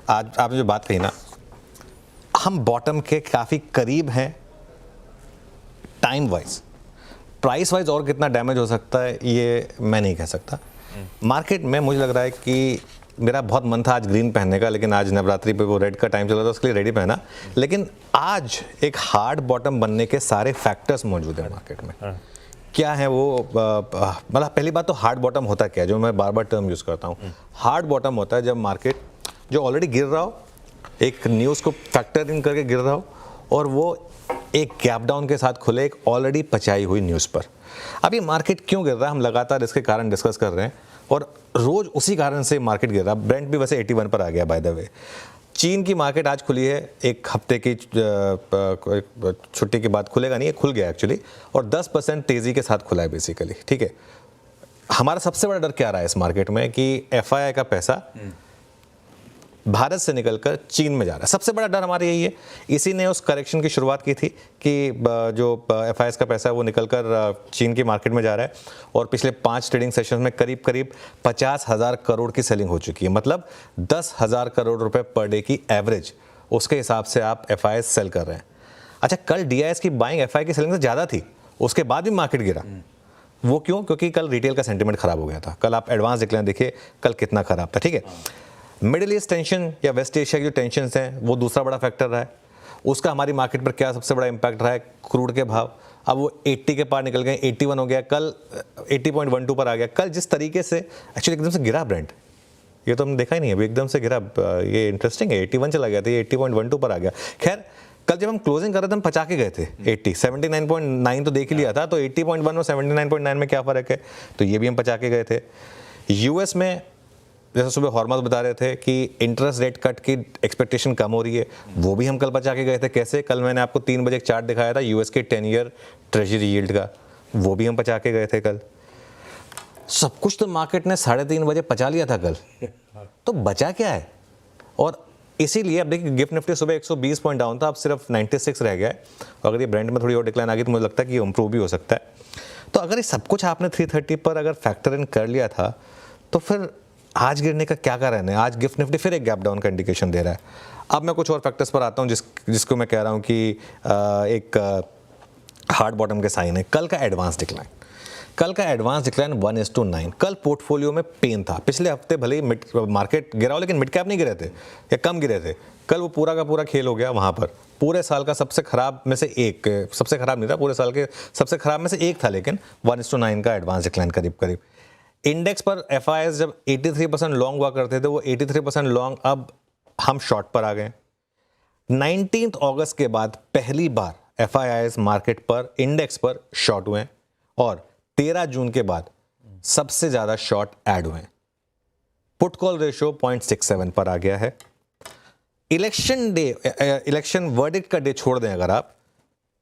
आज आपने जो बात कही ना, हम बॉटम के काफ़ी करीब हैं टाइम वाइज। प्राइस वाइज और कितना डैमेज हो सकता है ये मैं नहीं कह सकता। मार्केट में मुझे लग रहा है कि मेरा बहुत मन था आज ग्रीन पहनने का, लेकिन आज नवरात्रि पे वो रेड का टाइम चला था, उसके लिए रेडी पहना। लेकिन आज एक हार्ड बॉटम बनने के सारे फैक्टर्स मौजूद हैं मार्केट में। क्या है वो, मतलब पहली बात तो हार्ड बॉटम होता क्या है, जो मैं बार बार टर्म यूज़ करता हूँ। हार्ड बॉटम होता है जब मार्केट जो ऑलरेडी गिर रहा हो, एक न्यूज़ को फैक्टर इन करके गिर रहा हो, और वो एक गैप डाउन के साथ खुले एक ऑलरेडी पचाई हुई न्यूज़ पर। अब ये मार्केट क्यों गिर रहा है, हम लगातार इसके कारण डिस्कस कर रहे हैं, और रोज उसी कारण से मार्केट गिर रहा है। ब्रेंट भी वैसे 81 पर आ गया बाय द वे। चीन की मार्केट आज खुली है, एक हफ्ते की छुट्टी के बाद खुलेगा नहीं, खुल गया एक्चुअली, और 10% तेज़ी के साथ खुला है बेसिकली। ठीक है, हमारा सबसे बड़ा डर क्या रहा है इस मार्केट में कि एफआईआई का पैसा भारत से निकलकर चीन में जा रहा है। सबसे बड़ा डर हमारा यही है। इसी ने उस करेक्शन की शुरुआत की थी कि जो एफआईआई का पैसा है वो निकलकर चीन की मार्केट में जा रहा है, और पिछले 5 ट्रेडिंग सेशंस में करीब करीब 50,000 करोड़ की सेलिंग हो चुकी है। मतलब 10,000 करोड़ रुपए पर डे की एवरेज, उसके हिसाब से आप एफआईआई सेल कर रहे हैं। अच्छा, कल डीआईएस की बाइंग एफआईआई की सेलिंग से ज़्यादा थी, उसके बाद भी मार्केट गिरा। वो क्यों? क्योंकि कल रिटेल का सेंटीमेंट खराब हो गया था। कल आप एडवांस डिक्लाइन देखिए कल कितना खराब था। ठीक है, मिडिल ईस्ट टेंशन या वेस्ट एशिया की जो टेंशन हैं वो दूसरा बड़ा फैक्टर रहा है। उसका हमारी मार्केट पर क्या सबसे बड़ा इंपैक्ट रहा है? क्रूड के भाव। अब वो 80 के पार निकल गए, 81 हो गया, कल 80.12 पर आ गया। कल जिस तरीके से एक्चुअली एकदम से गिरा ब्रेंट, ये तो हमने देखा ही नहीं, अभी एकदम से गिरा। ये इंटरेस्टिंग है, 81 चला गया था, ये 80.12 पर आ गया। खैर, कल जब हम क्लोजिंग कर रहे थे हम पचा के गए थे 79.9 तो देख ही लिया था, तो 80.1 और 79.9 में क्या फ़र्क है, तो ये भी हम पचा के गए थे। यूएस में जैसे सुबह हॉर्मस बता रहे थे कि इंटरेस्ट रेट कट की एक्सपेक्टेशन कम हो रही है, वो भी हम कल बचा के गए थे। कैसे? कल मैंने आपको 3 बजे एक चार्ट दिखाया था यूएस के 10 ईयर ट्रेजरी यील्ड का, वो भी हम बचा के गए थे कल। सब कुछ तो मार्केट ने 3:30 बजे पचा लिया था कल, तो बचा क्या है? और इसीलिए अब देखिए गिफ्ट निफ्टी सुबह 120 पॉइंट डाउन था, अब सिर्फ 96 रह गया है। अगर ये ब्रेंट में थोड़ी और डिक्लाइन आ गई तो मुझे लगता है कि ये इंप्रूव भी हो सकता है। तो अगर ये सब कुछ आपने 330 पर अगर फैक्टर इन कर लिया था, तो फिर आज गिरने का क्या कारण है? आज गिफ्ट निफ्टी फिर एक गैप डाउन का इंडिकेशन दे रहा है। अब मैं कुछ और फैक्टर्स पर आता हूँ जिसको मैं कह रहा हूँ कि एक हार्ड बॉटम के साइन है। कल का एडवांस डिक्लाइन 1:9। कल पोर्टफोलियो में पेन था। पिछले हफ्ते भले ही मार्केट गिरा हो, लेकिन मिड कैप नहीं गिरे थे या कम गिरे थे। कल वो पूरा का पूरा खेल हो गया वहाँ पर। पूरे साल का सबसे खराब में से एक, सबसे खराब नहीं था, पूरे साल के सबसे खराब में से एक था, लेकिन 1:9 का एडवांस डिक्लाइन करीब करीब। इंडेक्स पर एफआईआईज जब 83% लॉन्ग हुआ करते थे, वो 83% लॉन्ग अब हम शॉर्ट पर आ गए। 19 अगस्त के बाद पहली बार एफआईआईज मार्केट पर इंडेक्स पर शॉर्ट हुए, और 13 जून के बाद सबसे ज्यादा शॉर्ट ऐड हुए। पुट कॉल रेशियो 0.67 पर आ गया है। इलेक्शन वर्डिक्ट का डे छोड़ दें अगर आप,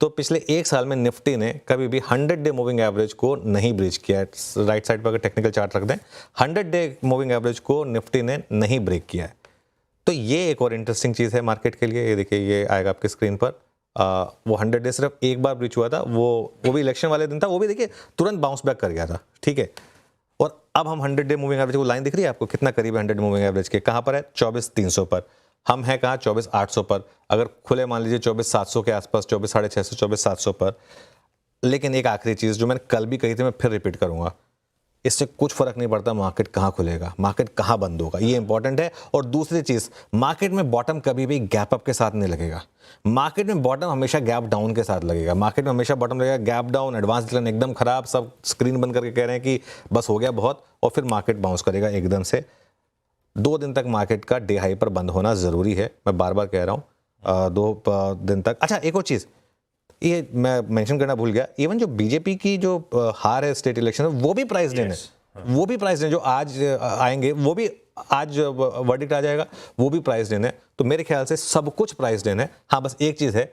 तो पिछले एक साल में निफ्टी ने कभी भी 100 डे मूविंग एवरेज को नहीं ब्रीच किया है। राइट साइड पर अगर टेक्निकल चार्ट रख दें, 100 डे मूविंग एवरेज को निफ्टी ने नहीं ब्रेक किया है। तो ये एक और इंटरेस्टिंग चीज़ है मार्केट के लिए। ये देखिए, ये आएगा आपकी स्क्रीन पर। वो 100 डे सिर्फ एक बार ब्रीच हुआ था, वो भी इलेक्शन वाले दिन था, वो भी देखिए तुरंत बाउंस बैक कर गया था। ठीक है, और अब हम 100 डे मूविंग एवरेज, वो लाइन दिख रही है आपको कितना करीब है 100 डे मूविंग एवरेज के? कहाँ पर है? 24,300 पर। हम हैं कहाँ? 24,800 पर। अगर खुले मान लीजिए 24,700 के आसपास, 24,650, 24,700 पर। लेकिन एक आखिरी चीज़ जो मैंने कल भी कही थी, मैं फिर रिपीट करूंगा, इससे कुछ फर्क नहीं पड़ता मार्केट कहाँ खुलेगा, मार्केट कहाँ बंद होगा, ये इंपॉर्टेंट है। और दूसरी चीज़, मार्केट में बॉटम कभी भी गैप अप के साथ नहीं लगेगा। मार्केट में बॉटम हमेशा गैप डाउन के साथ लगेगा। मार्केट में हमेशा बॉटम लगेगा गैप डाउन, एडवांस डिक्लाइन एकदम खराब, सब स्क्रीन बंद करके कह रहे हैं कि बस हो गया बहुत, और फिर मार्केट बाउंस करेगा एकदम से। 2 दिन तक मार्केट का डे हाई पर बंद होना जरूरी है, मैं बार बार कह रहा हूँ, 2 दिन तक। अच्छा, एक और चीज़ ये मैं मेंशन करना भूल गया, इवन जो बीजेपी की जो हार है स्टेट इलेक्शन में, वो भी प्राइस देने, वो भी प्राइस देने जो आज आएंगे, वो भी आज वर्डिक्ट आ जाएगा, वो भी प्राइस देने। तो मेरे ख्याल से सब कुछ प्राइस देने। हाँ, बस एक चीज़ है,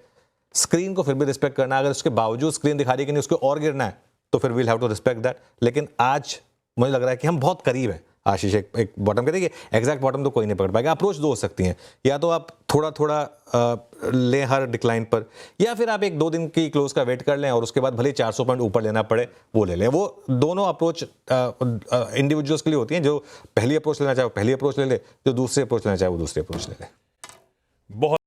स्क्रीन को फिर भी रिस्पेक्ट करना। अगर उसके बावजूद स्क्रीन दिखा रही है कि नहीं उसको और गिरना है, तो फिर we'll have to respect that. लेकिन आज मुझे लग रहा है कि हम बहुत करीब हैं आशीष एक बॉटम के, देखिए एग्जैक्ट बॉटम तो कोई नहीं पकड़ पाएगा। अप्रोच दो हो सकती हैं, या तो आप थोड़ा थोड़ा लें हर डिक्लाइन पर, या फिर आप 1-2 दिन की क्लोज का वेट कर लें और उसके बाद भले 400 पॉइंट ऊपर लेना पड़े वो ले लें। वो दोनों अप्रोच इंडिविजुअल्स के लिए होती हैं। जो पहली अप्रोच लेना चाहे वो पहली अप्रोच ले ले, जो दूसरी अप्रोच लेना चाहे वो दूसरी अप्रोच ले ले। बहुत